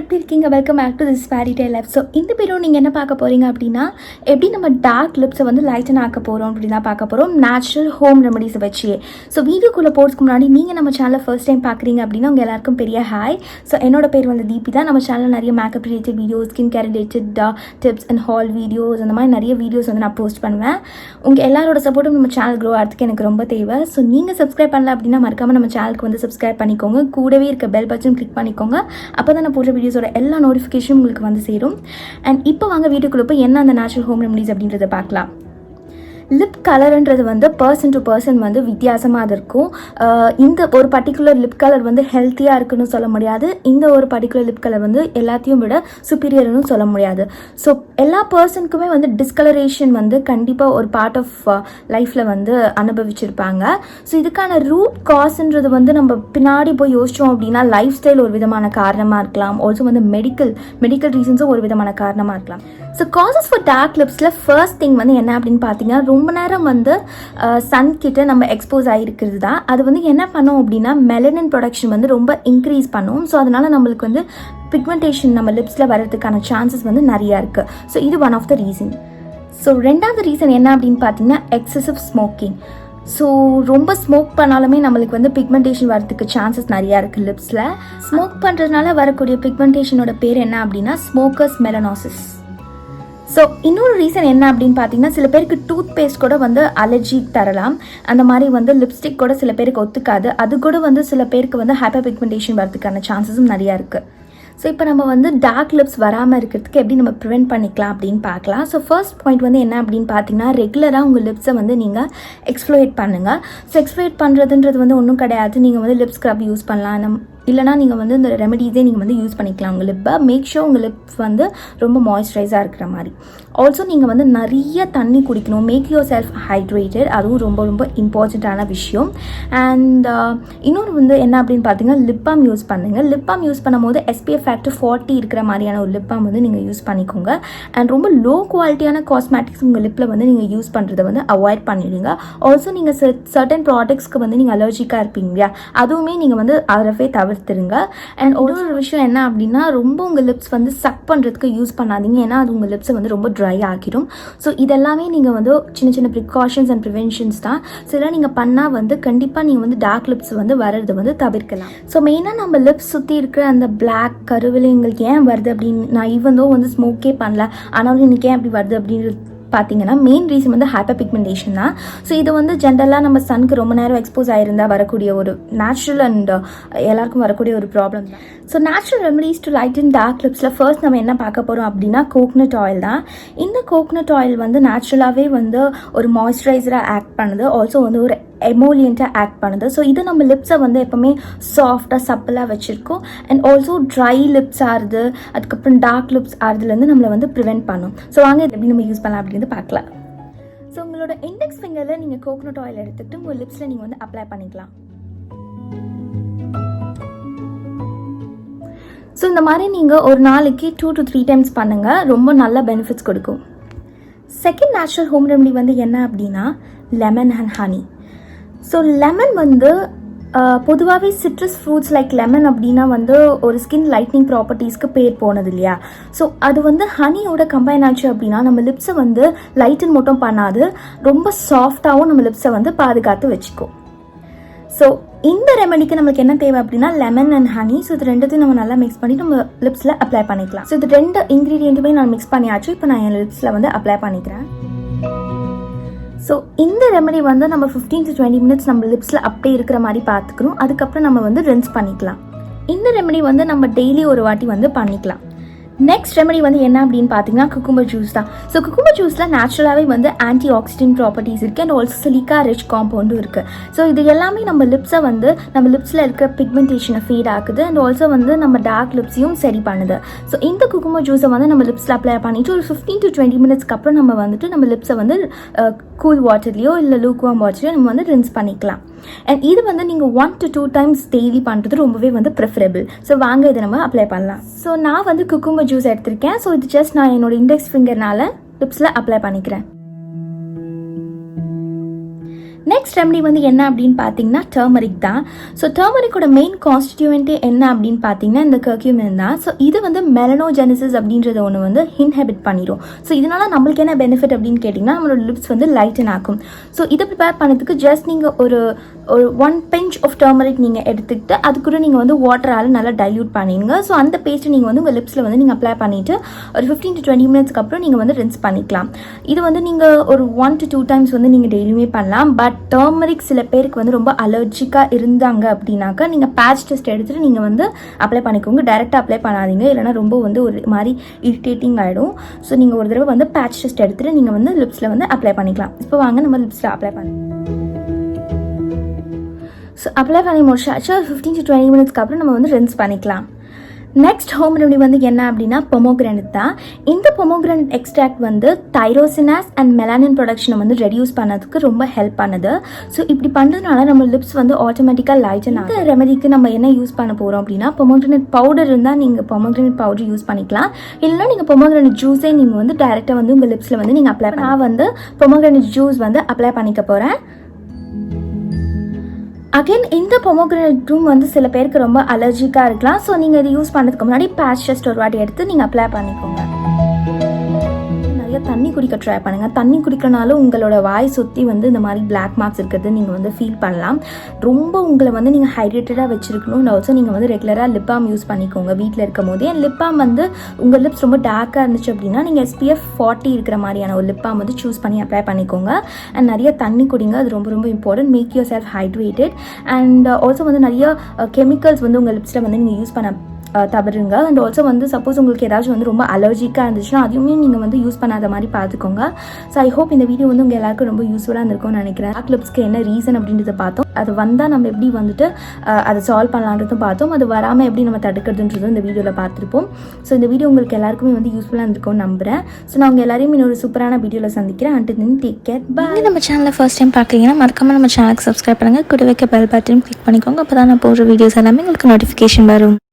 எப்படி இருக்கீங்க? Welcome back to this fairy tale life. So இந்த வீடியோ நீங்கள் என்ன பார்க்க போகிறீங்க அப்படின்னா, எப்படி நம்ம டார்க் லிப்ஸை வந்து லைட்டன் ஆக்க போகிறோம் அப்படின்னு தான் பார்க்க போகிறோம், நேச்சுரல் ஹோம் ரெமடிஸை வச்சு. ஸோ வீடியோக்குள்ளே போகிறதுக்கு முன்னாடி நீங்கள் நம்ம சேனலை ஃபர்ஸ்ட் டைம் பார்க்குறீங்க அப்படின்னா உங்கள் எல்லாருக்கும் பெரிய ஹாய். ஸோ என்னோட பேர் வந்து தீபி தான். நம்ம சேனலில் நிறைய makeup related videos, skin care related tips and hall videos, அந்த மாதிரி நிறைய வீடியோஸ் வந்து நான் போஸ்ட் பண்ணுவேன். உங்கள் எல்லாரோட சப்போர்ட்டும் நம்ம சேனல் க்ரோ ஆகிறதுக்கு எனக்கு ரொம்ப தேவை. ஸோ நீங்கள் சப்ஸ்கிரைப் பண்ணல அப்படின்னா மறக்காமல் நம்ம சேனலுக்கு வந்து சப்ஸ்கிரைப் பண்ணிக்கோங்க. கூடவே இருக்க பெல் பட்டன் கிளிக் பண்ணிக்கோங்க. அப்போ தான் நான் போடுற வீடியோஸோட எல்லா நோட்டிஃபிகேஷனும் உங்களுக்கு வந்து சேரும். அண்ட் இப்போ வாங்க வீடியோக்குள்ள போய் என்ன அந்த நேச்சுரல் ஹோம் ரெமடிஸ் அப்படின்றத பார்க்கலாம். லிப் கலருன்றது வந்து பர்சன் டு பர்சன் வந்து வித்தியாசமாக இருக்கும். இந்த ஒரு பர்டிகுலர் லிப் கலர் வந்து ஹெல்த்தியாக இருக்குன்னு சொல்ல முடியாது. இந்த ஒரு பர்டிகுலர் லிப் கலர் வந்து எல்லாத்தையும் விட சுப்பீரியர்னு சொல்ல முடியாது. ஸோ எல்லா பர்சனுக்குமே வந்து டிஸ்கலரேஷன் வந்து கண்டிப்பாக ஒரு பார்ட் ஆஃப் லைஃப்பில் வந்து அனுபவிச்சிருப்பாங்க. ஸோ இதுக்கான ரூட் காஸ்ன்றது வந்து நம்ம பின்னாடி போய் யோசிச்சோம் அப்படின்னா லைஃப் ஸ்டைல் ஒரு விதமான காரணமாக இருக்கலாம். ஆல்சோ வந்து மெடிக்கல் ரீசன்ஸும் ஒரு விதமான காரணமாக இருக்கலாம். ஸோ காசஸ் ஃபார் டார்க் லிப்ஸில் ஃபர்ஸ்ட் திங் வந்து என்ன அப்படின்னு பார்த்தீங்கன்னா, ரொம்ப நேரம் வந்து சன் கிட்ட நம்ம எக்ஸ்போஸ் ஆகிருக்கிறது தான். அது வந்து என்ன பண்ணும் அப்படின்னா மெலனின் ப்ரொடக்ஷன் வந்து ரொம்ப இன்க்ரீஸ் பண்ணும். ஸோ அதனால் நம்மளுக்கு வந்து பிக்மெண்டேஷன் நம்ம லிப்ஸில் வர்றதுக்கான சான்சஸ் வந்து நிறையா இருக்குது. ஸோ இது one of the reason. So ரெண்டாவது ரீசன் என்ன அப்படின்னு பார்த்தீங்கன்னா எக்ஸசிவ் ஸ்மோக்கிங். ஸோ ரொம்ப ஸ்மோக் பண்ணாலுமே நம்மளுக்கு வந்து பிக்மெண்டேஷன் வரதுக்கு சான்சஸ் நிறையா இருக்குது லிப்ஸில். ஸ்மோக் பண்ணுறதுனால வரக்கூடிய பிக்மெண்டேஷனோட பேர் என்ன அப்படின்னா ஸ்மோக்கர்ஸ் மெலனோசிஸ். ஸோ இன்னொரு ரீசன் என்ன அப்படின்னு பார்த்தீங்கன்னா, சில பேருக்கு டூத் பேஸ்ட் கூட வந்து அலர்ஜி தரலாம். அந்த மாதிரி வந்து லிப்ஸ்டிக் கூட சில பேருக்கு ஒத்துக்காது. அது கூட வந்து சில பேருக்கு வந்து ஹைப்பர் பிக்மெண்டேஷன் வரதுக்கான சான்சஸும் நிறையா இருக்குது. ஸோ இப்போ நம்ம வந்து டார்க் லிப்ஸ் வராமல் இருக்கிறதுக்கு எப்படி நம்ம ப்ரிவென்ட் பண்ணிக்கலாம் அப்படின்னு பார்க்கலாம். ஸோ ஃபர்ஸ்ட் பாயிண்ட் வந்து என்ன அப்படின்னு பார்த்தீங்கன்னா, ரெகுலராக உங்கள் லிப்ஸை வந்து நீங்கள் எக்ஸ்ஃப்ளோரேட் பண்ணுங்கள். ஸோ எக்ஸ்ஃப்ளோரேட் பண்ணுறதுன்றது வந்து ஒன்றும் கிடையாது. நீங்கள் வந்து லிப் ஸ்க்ரப் யூஸ் பண்ணலாம், இல்லைனா நீங்கள் வந்து இந்த ரெமெடிஸே நீங்கள் வந்து யூஸ் பண்ணிக்கலாம் உங்கள் லிப்பை. மேக் ஷூர் உங்கள் லிப்ஸ் வந்து ரொம்ப மாய்ஸ்சரைஸாக இருக்கிற மாதிரி. ஆல்சோ நீங்கள் வந்து நிறைய தண்ணி குடிக்கணும். Make yourself hydrated. அதுவும் ரொம்ப ரொம்ப இம்பார்ட்டண்ட்டான விஷயம். அண்ட் இன்னொன்று வந்து என்ன அப்படின்னு பார்த்தீங்கன்னா, லிப் பாம் யூஸ் பண்ணுங்கள். லிப் பாம் யூஸ் பண்ணும்போது SPF ஃபேக்டர் 40 இருக்கிற மாதிரியான ஒரு லிப் பாம் வந்து நீங்கள் யூஸ் பண்ணிக்கோங்க. அண்ட் ரொம்ப லோ குவாலிட்டியான காஸ்மெட்டிக்ஸ் உங்கள் லிப்பில் வந்து நீங்கள் யூஸ் பண்ணுறதை வந்து அவாய்ட் பண்ணிடுங்க. ஆல்சோ நீங்கள் சர்டன் ப்ராடக்ட்ஸ்க்கு வந்து நீங்கள் அலர்ஜிக்காக இருப்பீங்க இல்லையா, அதுவுமே நீங்கள் வந்து அறவே தவிர்த்துருங்க. அண்ட் ஒரு விஷயம் என்ன அப்படின்னா, ரொம்ப உங்கள் லிப்ஸ் வந்து சக் பண்ணுறதுக்கு யூஸ் பண்ணாதீங்க. ஏன்னா அது உங்கள் லிப்ஸை வந்து ரொம்ப ட்ரை ஆகிடும். ஸோ இதெல்லாமே நீங்கள் வந்து சின்ன சின்ன ப்ரிகாஷன்ஸ் அண்ட் ப்ரிவென்ஷன்ஸ் தான். ஸோ இதெல்லாம் நீங்கள் பண்ணால் வந்து கண்டிப்பாக நீங்கள் வந்து டார்க் லிப்ஸ் வந்து வர்றது வந்து தவிர்க்கலாம். ஸோ மெயினாக நம்ம லிப்ஸ் சுற்றி இருக்கிற அந்த பிளாக் கருவிலைங்களுக்கு ஏன் வருது அப்படின்னு, நான் ஈவன் வந்து ஸ்மோக்கே பண்ணல ஆனாலும் இன்னைக்கு ஏன் அப்படி வருது அப்படின்னு பார்த்தீங்கன்னா, மெயின் ரீசன் வந்து ஹைப்பர் பிக்மெண்டேஷன் தான். ஸோ இது வந்து ஜென்ரலாக நம்ம சனுக்கு ரொம்ப நேரம் எக்ஸ்போஸ் ஆகிருந்தால் வரக்கூடிய ஒரு நேச்சுரல் அண்ட் எல்லாருக்கும் வரக்கூடிய ஒரு ப்ராப்ளம் தான். So natural remedies to lighten dark லிப்ஸில் ஃபர்ஸ்ட் நம்ம என்ன பார்க்க போகிறோம் அப்படின்னா கோகனட் ஆயில் தான். இந்த கோகனட் ஆயில் வந்து நேச்சுரலாகவே வந்து ஒரு மாய்ஸ்சரைசராக ஆக்ட் பண்ணுது. ஆல்சோ வந்து ஒரு எமோலியண்ட்டாக ஆக்ட் பண்ணுது. ஸோ இது நம்ம லிப்ஸை வந்து எப்போவுமே சாஃப்டாக சப்பலாக வச்சுருக்கோம். அண்ட் ஆல்சோ ட்ரை லிப்ஸ் ஆறுது, அதுக்கப்புறம் டார்க் லிப்ஸ் ஆறுதுலேருந்து நம்மளை வந்து ப்ரிவென்ட் பண்ணும். ஸோ வாங்க இது எப்படி நம்ம யூஸ் பண்ணலாம் அப்படின்னு பார்க்கலாம். ஸோ உங்களோட இண்டெக்ஸ் ஃபிங்கரில் நீங்கள் கோகனட் ஆயில் எடுத்துகிட்டு உங்கள் லிப்ஸில் நீங்கள் வந்து அப்ளை பண்ணிக்கலாம். ஸோ இந்த மாதிரி நீங்கள் ஒரு நாளைக்கு 2 to 3 times பண்ணுங்கள். ரொம்ப நல்ல பெனிஃபிட்ஸ் கொடுக்கும். செகண்ட் நேச்சுரல் ஹோம் ரெமடி வந்து என்ன அப்படின்னா lemon and honey. So lemon வந்து பொதுவாகவே சிட்ரஸ் ஃப்ரூட்ஸ் லைக் லெமன் அப்படின்னா வந்து ஒரு ஸ்கின் லைட்னிங் ப்ராப்பர்ட்டிஸ்க்கு பேர் போனது இல்லையா. ஸோ அது வந்து ஹனியோட கம்பைன் ஆச்சு அப்படின்னா நம்ம லிப்ஸை வந்து லைட்டன் மட்டும் பண்ணாது, ரொம்ப சாஃப்டாகவும் நம்ம லிப்ஸை வந்து பாதுகாத்து வச்சுக்கும். ஸோ இந்த ரெமெடிக்கு நம்மளுக்கு என்ன தேவை அப்படின்னா லெமன் அண்ட் ஹனி. ஸோ இது ரெண்டுத்தையும் நம்ம நல்லா மிக்ஸ் பண்ணி நம்ம லிப்ஸில் அப்ளை பண்ணிக்கலாம். ஸோ இது ரெண்டு இன்க்ரீடியண்ட்டுமே நான் மிக்ஸ் பண்ணியாச்சு. இப்போ நான் என் லிப்ஸில் வந்து அப்ளை பண்ணிக்கிறேன். ஸோ இந்த ரெமெடி வந்து நம்ம 15 to 20 minutes நம்ம லிப்ஸில் அப்படியே இருக்கிற மாதிரி பார்த்துக்கணும். அதுக்கப்புறம் நம்ம வந்து ரின்ஸ் பண்ணிக்கலாம். இந்த ரெமெடி வந்து நம்ம டெய்லி ஒரு வாட்டி வந்து பண்ணிக்கலாம். நெக்ஸ்ட் ரெமெடி வந்து என்ன அப்படின்னு பார்த்தீங்கன்னா குக்கும்பர் ஜூஸ் தான். ஸோ குக்கும்பர் ஜூஸில் நேச்சுரலாகவே வந்து ஆன்டி ஆக்சிடென்ட் ப்ராப்பர்ட்டிஸ் இருக்குது. அண்ட் ஆல்சோ சிலிக்கா ரிச் காம்பவுண்டும் இருக்குது. ஸோ இது எல்லாமே நம்ம லிப்ஸை வந்து நம்ம லிப்ஸில் இருக்கிற பிக்மெண்டேஷனை ஃபீட் ஆகுது. அண்ட் ஆல்சோ வந்து நம்ம டார்க் லிப்ஸையும் சரி பண்ணுது. ஸோ இந்த குக்கும்பர் ஜூஸை வந்து நம்ம லிப்ஸில் அப்ளை பண்ணிவிட்டு ஒரு 15 to 20 minutesக்கு அப்புறம் நம்ம வந்துட்டு நம்ம லிப்ஸை வந்து கூல் வாட்டர்லையோ இல்லை லூக்வார்ம் வாட்டர்லையோ நம்ம வந்து ரின்ஸ் பண்ணிக்கலாம். அண்ட் இது வந்து நீங்கள் 1 to 2 times டெய்லி பண்ணுறது ரொம்பவே வந்து ப்ரிஃபரபிள். ஸோ வாங்க இதை நம்ம அப்ளை பண்ணலாம். ஸோ நான் வந்து குக்கும்பர் ஜூஸ் எடுத்திருக்கேன். ஸோ இது ஜஸ்ட் நான் என்னோட இண்டெக்ஸ் ஃபிங்கர்னால லிப்ஸில் அப்ளை பண்ணிக்கிறேன். நெக்ஸ்ட் ரெமடி வந்து என்ன அப்படின்னு பார்த்தீங்கன்னா டர்மரிக் தான். ஸோ டர்மரிக்கோட மெயின் கான்ஸ்டிடியூவன்ட்டே என்ன அப்படின்னு பார்த்தீங்கன்னா இந்த கர்க்யூமின் தான். ஸோ இது வந்து மெலனோஜெனிசிஸ் அப்படின்றத ஒன்று வந்து இன்ஹெபிட் பண்ணிடும். ஸோ இதனால நம்மளுக்கு என்ன பெனிஃபிட் அப்படின்னு கேட்டிங்கன்னா நம்மளோட லிப்ஸ் வந்து லைட்டன் ஆகும். ஸோ இதை ப்ரிப்பேர் பண்ணதுக்கு ஜஸ்ட் நீங்கள் ஒரு 1 pinch ஆஃப் டர்மரிக் நீங்கள் எடுத்துக்கிட்டு அது கூட நீங்கள் வந்து வாட்டரால் நல்லா டைல்யூட் பண்ணிடுங்க. ஸோ அந்த பேஸ்ட்டை நீங்கள் வந்து உங்கள் லிப்ஸில் வந்து நீங்கள் அப்ளை பண்ணிவிட்டு ஒரு 15 to 20 minutes அப்புறம் நீங்கள் வந்து ரின்ஸ் பண்ணிக்கலாம். இது வந்து நீங்கள் ஒரு 1 to 2 times வந்து நீங்கள் டெய்லியுமே பண்ணலாம். பட் டர்மரிக் சில பேருக்கு வந்து ரொம்ப அலர்ஜிக்காக இருந்தாங்க அப்படின்னாக்கா நீங்கள் பேட்ச் டெஸ்ட் எடுத்துகிட்டு நீங்கள் வந்து அப்ளை பண்ணிக்கோங்க. டைரெக்டாக அப்ளை பண்ணாதீங்க, இல்லைனா ரொம்ப வந்து ஒரு மாதிரி இரிட்டேட்டிங் ஆகிடும். ஸோ நீங்கள் ஒரு தடவை வந்து பேட்ச் டெஸ்ட் எடுத்துகிட்டு நீங்கள் வந்து லிப்ஸில் வந்து அப்ளை பண்ணிக்கலாம். இப்போ வாங்க நம்ம லிப்ஸில் அப்ளை பண்ணி ஸோ அப்ளை பண்ணி முடிச்சாச்சு. 15 to 20 minutes அப்புறம் நம்ம வந்து ரின்ஸ் பண்ணிக்கலாம். நெக்ஸ்ட் ஹோம் ரெமடி வந்து என்ன அப்படின்னா பொமோகிரானேட் தான். இந்த பொமோகிரானேட் எக்ஸ்ட்ராக்ட் வந்து தைரோசினாஸ் அண்ட் மெலானின் ப்ரொடக்ஷனை வந்து ரெடியூஸ் பண்ணதுக்கு ரொம்ப ஹெல்ப் பண்ணுது. ஸோ இப்படி பண்ணுறதுனால நம்ம லிப்ஸ் வந்து ஆட்டோமேட்டிக்காக லைட்டன் ஆகும். இந்த ரெமடிக்கு நம்ம என்ன யூஸ் பண்ண போகிறோம் அப்படின்னா பொமோகிரானேட் பவுடர் இருந்தால் நீங்கள் பொமோகிரானேட் பவுடர் யூஸ் பண்ணிக்கலாம். இல்லைனா நீங்கள் பொமோகிரானேட் ஜூஸே நீங்கள் வந்து டைரெக்டாக வந்து உங்கள் லிப்ஸில் வந்து நீங்கள் அப்ளை பண்ணலாம். நான் வந்து பொமோகிரானேட் ஜூஸ் வந்து அப்ளை பண்ணிக்க போகிறேன். அகெயின் இந்த பொமோகிரானேட்டும் வந்து சில பேருக்கு ரொம்ப அலர்ஜிக்காக இருக்கலாம். ஸோ நீங்கள் இது யூஸ் பண்ணுறதுக்கு முன்னாடி பேட்ச் டெஸ்ட் ஒரு வாட்டி எடுத்து நீங்கள் அப்ளை பண்ணிக்கோங்க. நிறைய தண்ணி குடிக்க ட்ரை பண்ணுங்கள். தண்ணி குடிக்கிறனாலும் உங்களோட வாய் சுற்றி வந்து இந்த மாதிரி பிளாக் மார்க்ஸ் இருக்கிறது நீங்கள் வந்து ஃபீல் பண்ணலாம். ரொம்ப உங்களை வந்து நீங்கள் ஹைட்ரேட்டடாக வச்சுருக்கணும். ஆல்சோ நீங்கள் வந்து ரெகுலராக லிப் பாம் யூஸ் பண்ணிக்கோங்க வீட்டில் இருக்கும் போதே. லிப் பாம் வந்து உங்கள் லிப்ஸ் ரொம்ப டார்க்காக இருந்துச்சு அப்படின்னா நீங்கள் SPF 40 இருக்கிற மாதிரியான ஒரு லிப் பாம் வந்து சூஸ் பண்ணி அப்ளை பண்ணிக்கோங்க. அண்ட் நிறைய தண்ணி குடிங்க, அது ரொம்ப ரொம்ப important. Make yourself hydrated. And also வந்து நிறைய கெமிக்கல்ஸ் வந்து உங்கள் லிப்ஸில் வந்து நீங்கள் யூஸ் பண்ண தவறுங்க. அண்ட் ஆல்சோ வந்து சப்போஸ் உங்களுக்கு ஏதாச்சும் வந்து ரொம்ப அலர்ஜிக்காக இருந்துச்சுன்னா அதையுமே நீங்கள் வந்து யூஸ் பண்ணாத மாதிரி பார்த்துக்கோங்க. ஸோ ஐ ஹோப் இந்த வீடியோ வந்து உங்கள் எல்லாருக்கும் ரொம்ப யூஸ்ஃபுல்லாக இருந்திருக்கும்னு நினைக்கிறேன். டார்க் லிப்ஸ்க்கு என்ன ரீசன் அப்படின்றத பார்த்தோம். அது வந்தால் நம்ம எப்படி வந்துட்டு அதை சால்வ் பண்ணலான்றதும் பார்த்தோம். அது வராமல் எப்படி நம்ம தடுக்கிறதுன்றதும் இந்த வீடியோவில் பார்த்துருப்போம். ஸோ இந்த வீடியோ உங்களுக்கு எல்லாருக்குமே வந்து யூஸ்ஃபுல்லாக இருந்திருக்கும்னு நம்புகிறேன். ஸோ நான் உங்கள் எல்லாரையும் இன்னொரு சூப்பரான வீடியோவில் சந்திக்கிறேன். until then take care, bye. நம்ம சேனலை ஃபர்ஸ்ட் டைம் பார்க்குறீங்கன்னா மறக்காமல் நம்ம சேனலுக்கு சப்ஸ்கிரைப் பண்ணுங்கள். கூட வைக்க பெல் பட்டன் கிளிக் பண்ணிக்கோங்க. அப்போ தான் நான் போடுற வீடியோஸ் எல்லாமே உங்களுக்கு நோட்டிஃபிகேஷன் வரும்.